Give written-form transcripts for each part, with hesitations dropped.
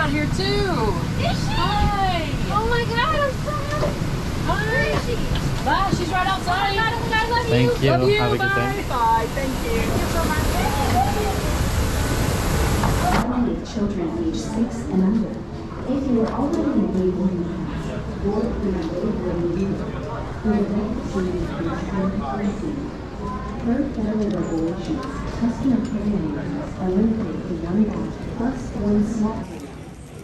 got here too. Is she? Hi. Oh my God, I'm so happy. Where is she? Bye. She's right outside. Oh my God, I love you. Thank you. Love you. Have a good Bye. day. Bye. Thank you. Thank you so much. Only children aged 6 and under. If you are already in day boarding pass or in a day boarding unit, we would like to see you please received. Per federal regulations, customer carry-ons are limited to 1 bag plus 1 small bag.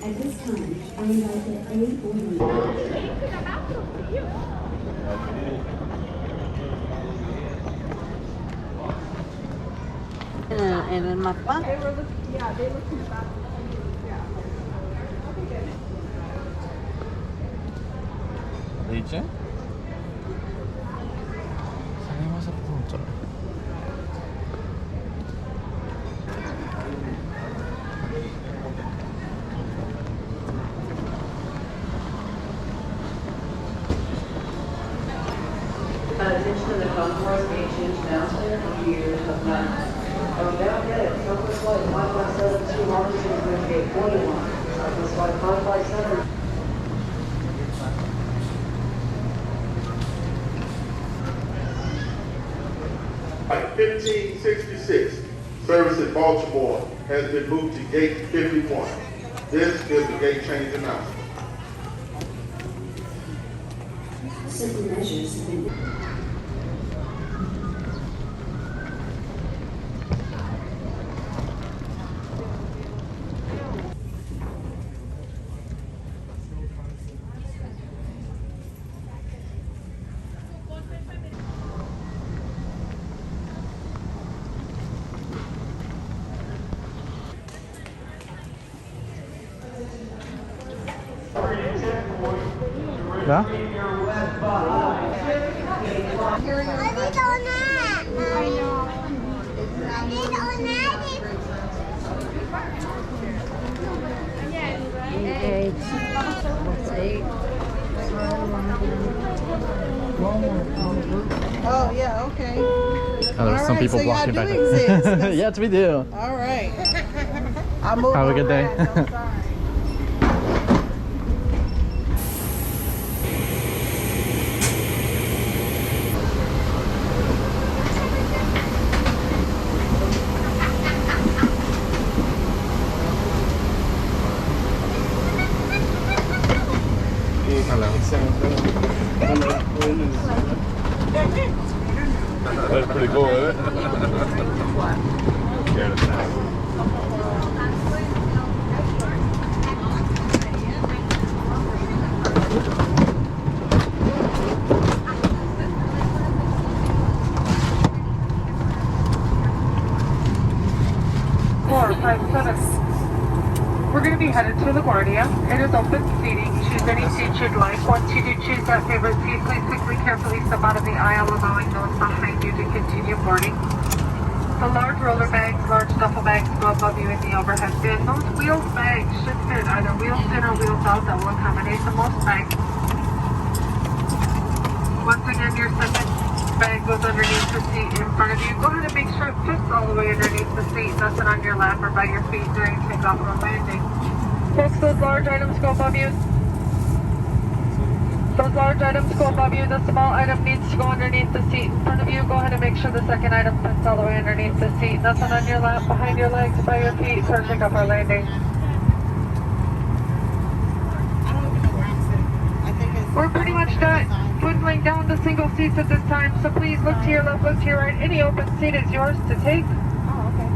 At this time, I invite the A boarding En el mapa. Leche. Salimos al punto. Attention to the concourse being changed downstairs for years of night. Down yet, Southwest Flight 557 Robinson is going to get 41. Southwest Flight 557. Flight 1566, service in Baltimore, has been moved to gate 51. This is the gate change announcement. Certain measures have been ¿Ya? Oh, yeah, okay. Oh, there's some people so y'all blocking do back exist. there. Yes, we do. All right. I'll move Have a good day. That's pretty cool, isn't it? We're going to be headed to LaGuardia. It is open seating. Choose any seat you'd like. Once you do choose that favorite seat, please quickly, carefully step out of the aisle, allowing those behind you to continue boarding. The large roller bags, large duffel bags go above you in the overhead bin. Those wheeled bags should fit either wheels in or wheels out. That will accommodate the most bags. Once again, your second bag goes underneath the seat in front of you. Go ahead and make sure it fits all the way underneath the seat. Nothing on your lap or by your feet during takeoff or landing. Folks, those large items go above you. Those large items go above you. The small item needs to go underneath the seat in front of you. Go ahead and make sure the second item fits all the way underneath the seat. Nothing on your lap, behind your legs, by your feet for takeoff or landing. We're pretty much done dwindling down to single seats at this time, so please look to your left, look to your right. Any open seat is yours to take. Oh, okay.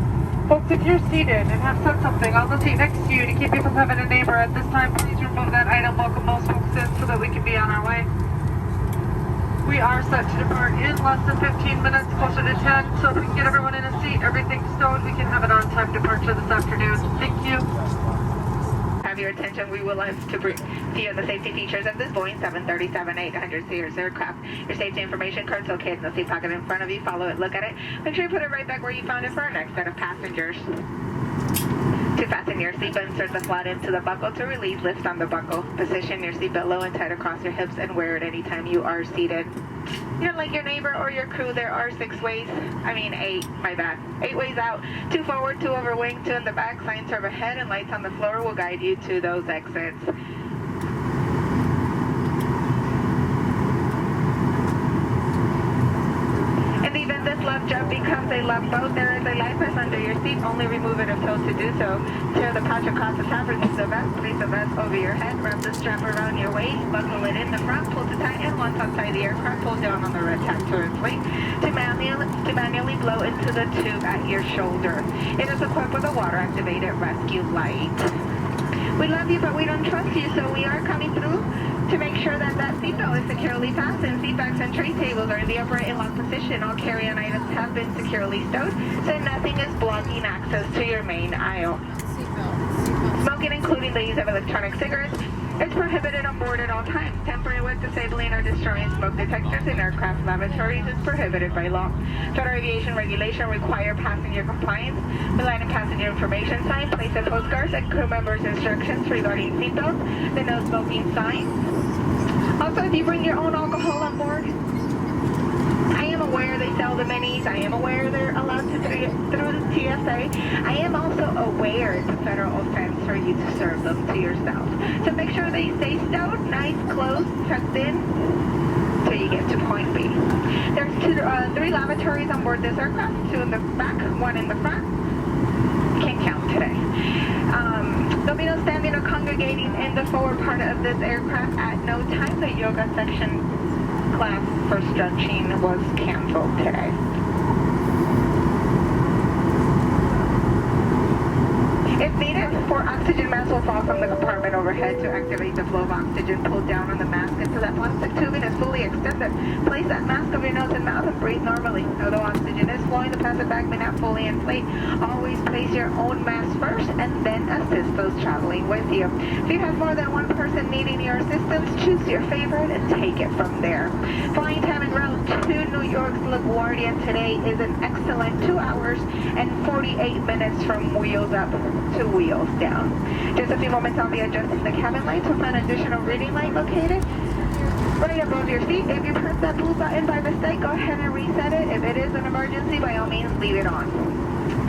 Folks, if you're seated and have said something on the seat next to you to keep you from having a neighbor at this time, please remove that item. Welcome most folks in so that we can be on our way. We are set to depart in less than 15 minutes, closer to 10, so if we can get everyone in a seat, everything's stowed, we can have an on-time departure this afternoon. Thank you. Have your attention, we would like to brief you of the safety features of this Boeing 737-800 series aircraft. Your safety information card's located in the seat pocket in front of you. Follow it, look at it. Make sure you put it right back where you found it for our next set of passengers. To fasten your seatbelt, insert the slot into the buckle. To release, lift on the buckle. Position your seatbelt low and tight across your hips and wear it anytime you are seated. You know, like your neighbor or your crew, there are 8 ways out. 2 forward, 2 over wing, 2 in the back. Signs overhead and lights on the floor will guide you to those exits. In the event this love jump becomes a love boat, there is a life vest under your seat. Only remove it if told to do so. Tear the pouch across the top, remove the vest, place the vest over your head, wrap the strap around your waist, buckle it in the front, pull to tight, and once outside the aircraft, pull down on the red tap to inflate to manually blow into the tube at your shoulder. It is equipped with a water-activated rescue light. We love you, but we don't trust you, so we are coming through to make sure that seatbelt is securely fastened. Seat backs and tray tables are in the upright and locked position. All carry-on items have been securely stowed, so nothing is blocking access to your main aisle. Smoking, including the use of electronic cigarettes, is prohibited on board at all times. Tampering with, disabling, or destroying smoke detectors in aircraft lavatories is prohibited by law. Federal aviation regulation require passenger compliance. The line and passenger information sign, place of postcards, and crew members' instructions regarding seatbelts, the no smoking sign. Also, if you bring your own alcohol on board, I am aware they sell the minis. I am aware they're allowed to through the TSA. I am also aware it's a federal offense for you to serve them to yourself. So make sure they stay stowed, nice, close, tucked in, till you get to point B. There's 3 lavatories on board this aircraft, 2 in the back, 1 in the front. Can't count today. There'll be no standing or congregating in the forward part of this aircraft at no time. The yoga section class for stretching was canceled today. If needed, 4 oxygen masks will fall from the compartment overhead. To activate the flow of oxygen, pull down on the mask until that plastic tubing is fully extended. Place that mask over your nose and mouth and breathe normally. Although oxygen is flowing, the plastic bag may not fully inflate. Always place your own mask first and then assist those traveling with you. If you have more than 1 person needing your assistance, choose your favorite and take it from there. Flying time en route to New York-LaGuardia today is an excellent 2 hours and 48 minutes from wheels up to wheels down. Just a few moments, I'll be adjusting the cabin lights. We'll find an additional reading light located right above your seat. If you press that blue button by mistake, go ahead and reset it. If it is an emergency, by all means, leave it on.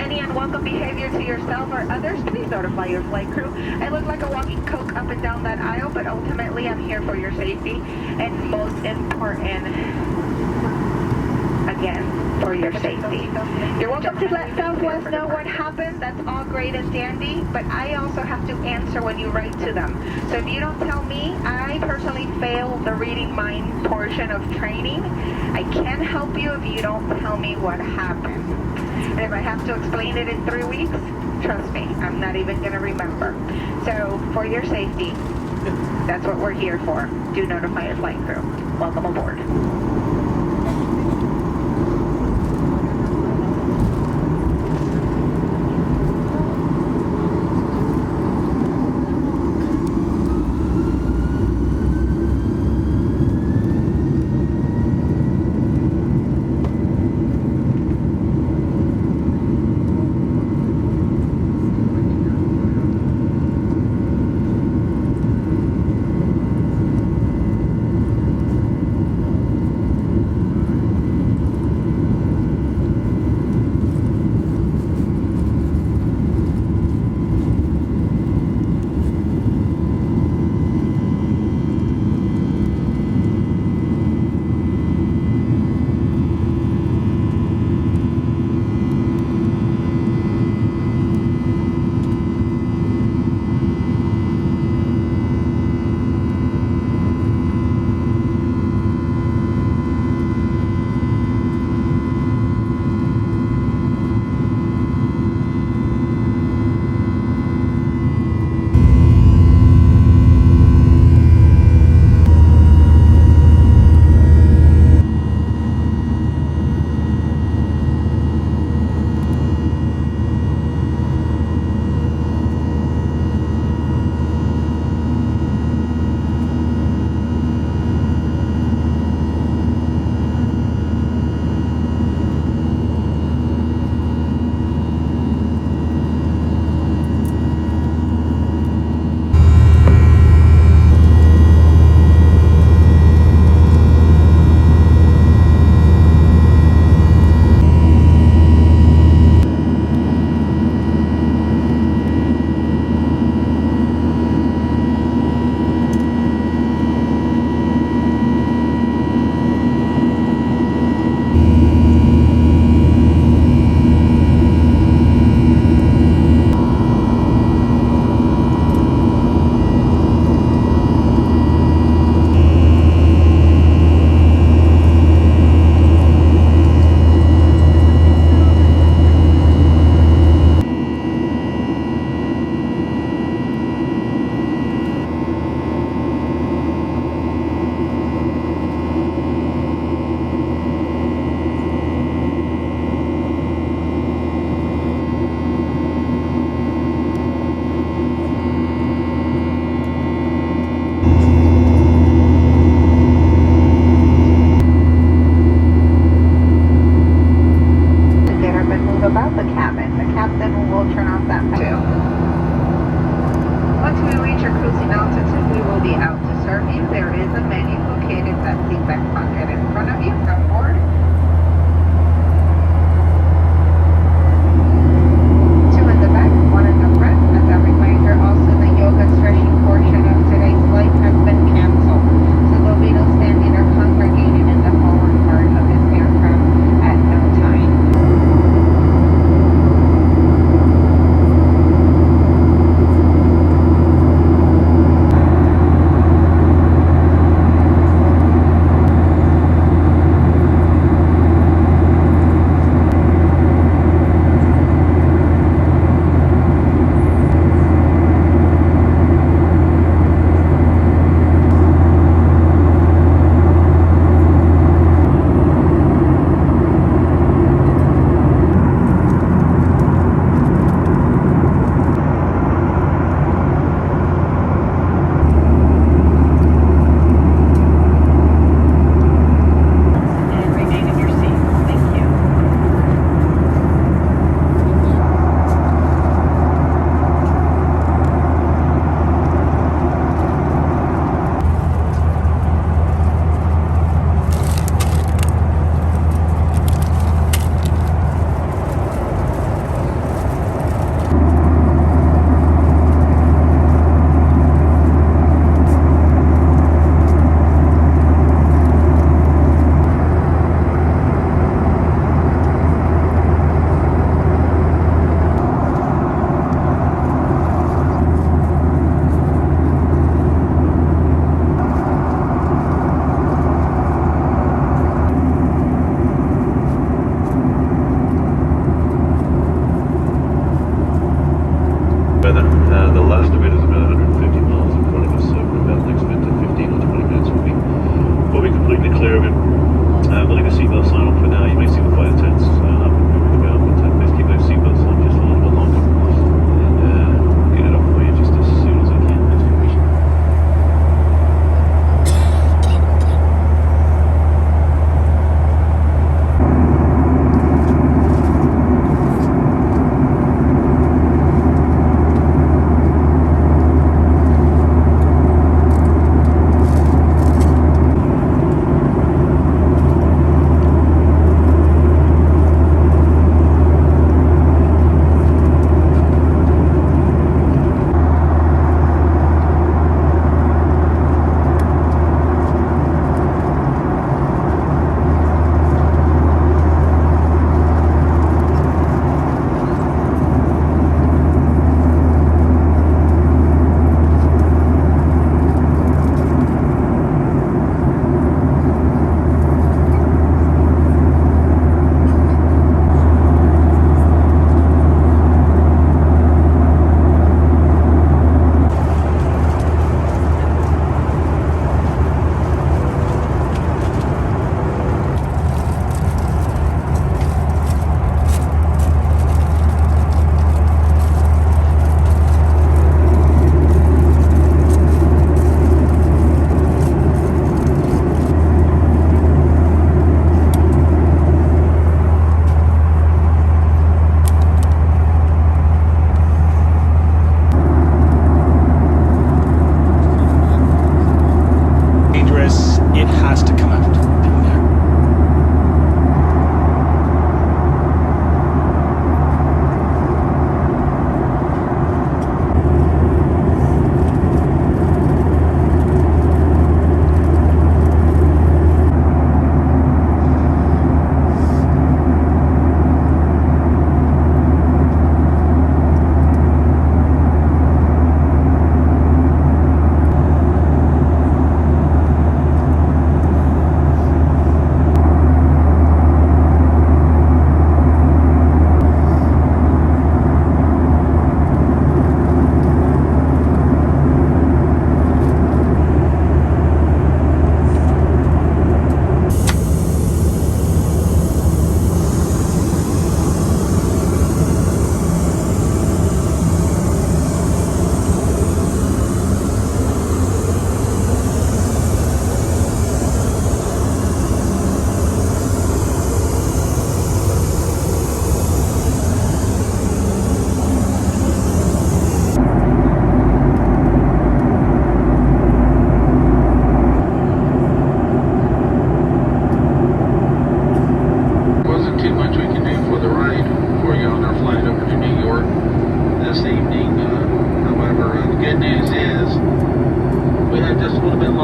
Any unwelcome behavior to yourself or others, please notify your flight crew. I look like a walking Coke up and down that aisle, but ultimately I'm here for your safety, and most important, again, for your safety. You're welcome to let Southwest know what happened. That's all great and dandy, but I also have to answer when you write to them. So if you don't tell me, I personally failed the reading mind portion of training. I can't help you if you don't tell me what happened. And if I have to explain it in 3 weeks, trust me, I'm not even going to remember. So for your safety, that's what we're here for. Do notify your flight crew. Welcome aboard. you, there is a menu located at the back pocket in front of you. On board. Two in the back, one in the front. As a reminder, also the yoga stretching portion of today's flight has been canceled. So there'll be no standing or congregating in the forward part of this aircraft at no time. The last of it is about 150 miles in front of us, so about the next 15 or 20 minutes we'll be completely clear of it. We'll leave the seatbelt sign on for now. You may see the flight attendants up and moving about, but please keep those seatbelts on just a little bit longer, and we'll get it up for you just as soon as I can. Thanks for waiting.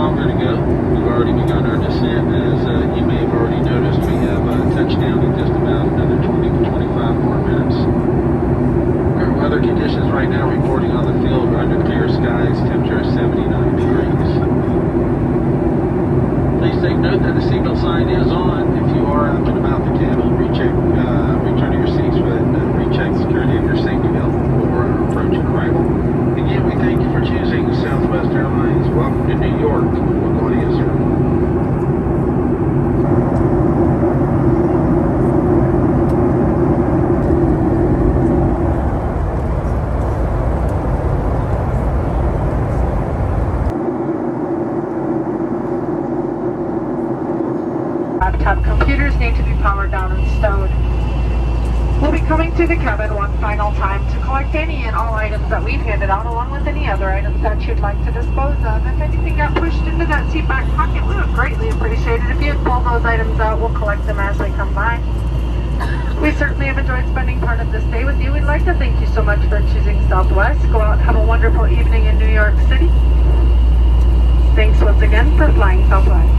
longer to go. We've already begun our descent. As you may have already noticed, we have touchdown in just about another 20 to 25 more minutes. Current weather conditions right now reporting on the field are under clear skies, temperature is 79 degrees. Please take note that the seatbelt sign is on. If you are up and about the cabin, return to your seats, but recheck the security of your safety belt before approach and arrival. Again, we thank you for choosing Southwest Airlines. Welcome to New York-LaGuardia, sir. Laptop computers need to be powered down and stowed. We'll be coming through the cabin one final time to collect any and all items that we've handed out, along with any other items that you'd like to dispose of. If anything got pushed into that seat back pocket, we would greatly appreciate it if you'd pull those items out. We'll collect them as they come by. We certainly have enjoyed spending part of this day with you. We'd like to thank you so much for choosing Southwest. Go out and have a wonderful evening in New York City. Thanks once again for flying Southwest.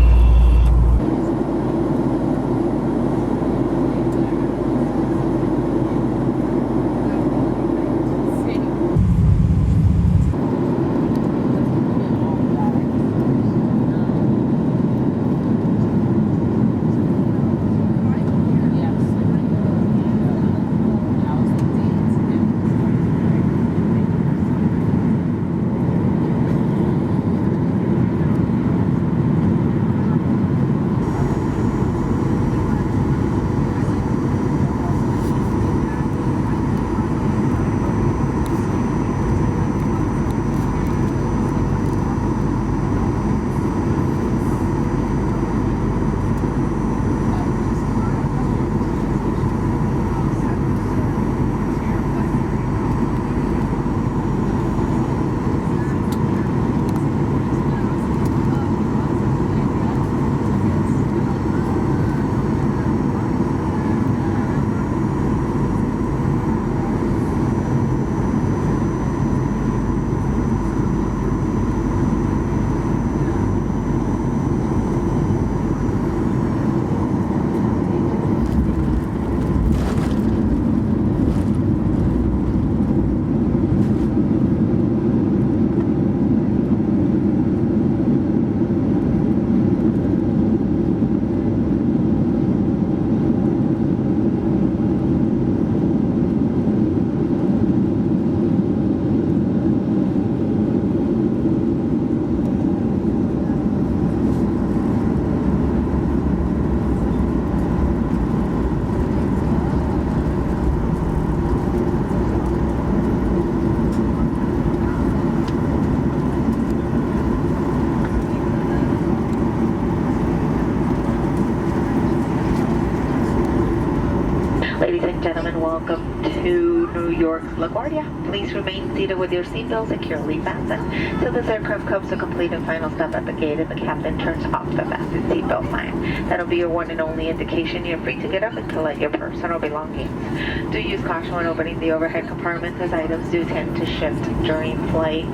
Ladies and gentlemen, welcome to New York-LaGuardia. Please remain seated with your seatbelt securely fastened till this aircraft comes to complete and final stop at the gate and the captain turns off the fasten seatbelt sign. That'll be your one and only indication you're free to get up and collect your personal belongings. Do use caution when opening the overhead compartments, as items do tend to shift during flight.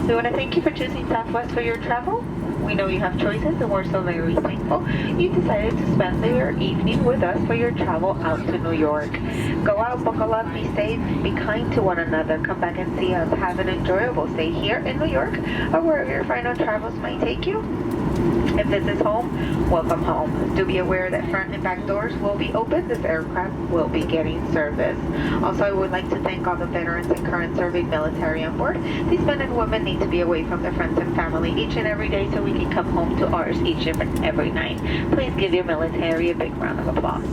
We want to thank you for choosing Southwest for your travel. We know you have choices, and we're so very thankful you decided to spend your evening with us for your travel out to New York. Go out, buckle up, be safe, be kind to one another. Come back and see us. Have an enjoyable stay here in New York or wherever your final travels might take you. If this is home, welcome home. Do be aware that front and back doors will be open. This aircraft will be getting service. Also, I would like to thank all the veterans and current serving military on board. These men and women need to be away from their friends and family each and every day so we can come home to ours each and every night. Please give your military a big round of applause.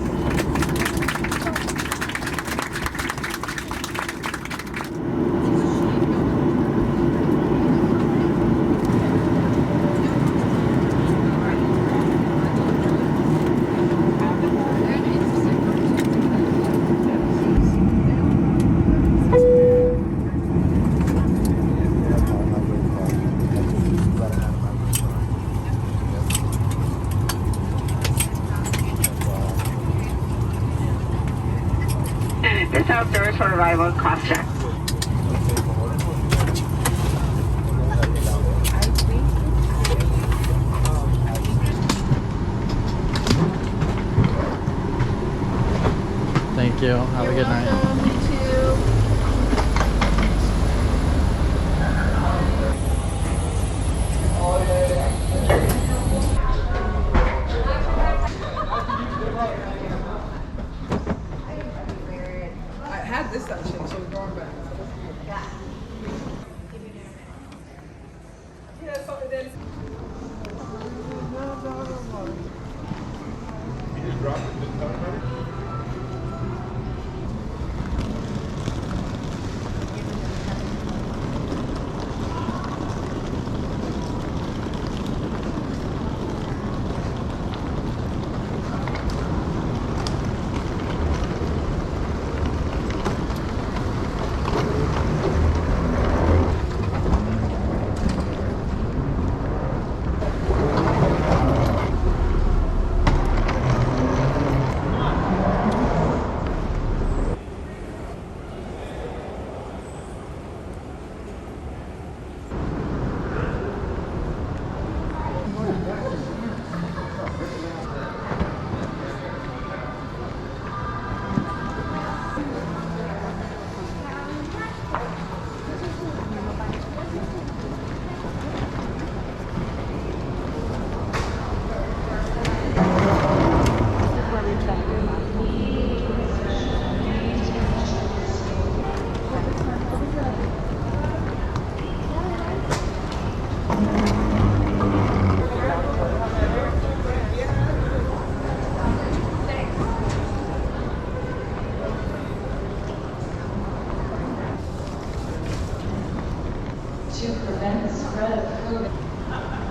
This outdoors for arrival cross check. you. Have a good night. You too. I had this section, so we're going back. To prevent the spread of COVID.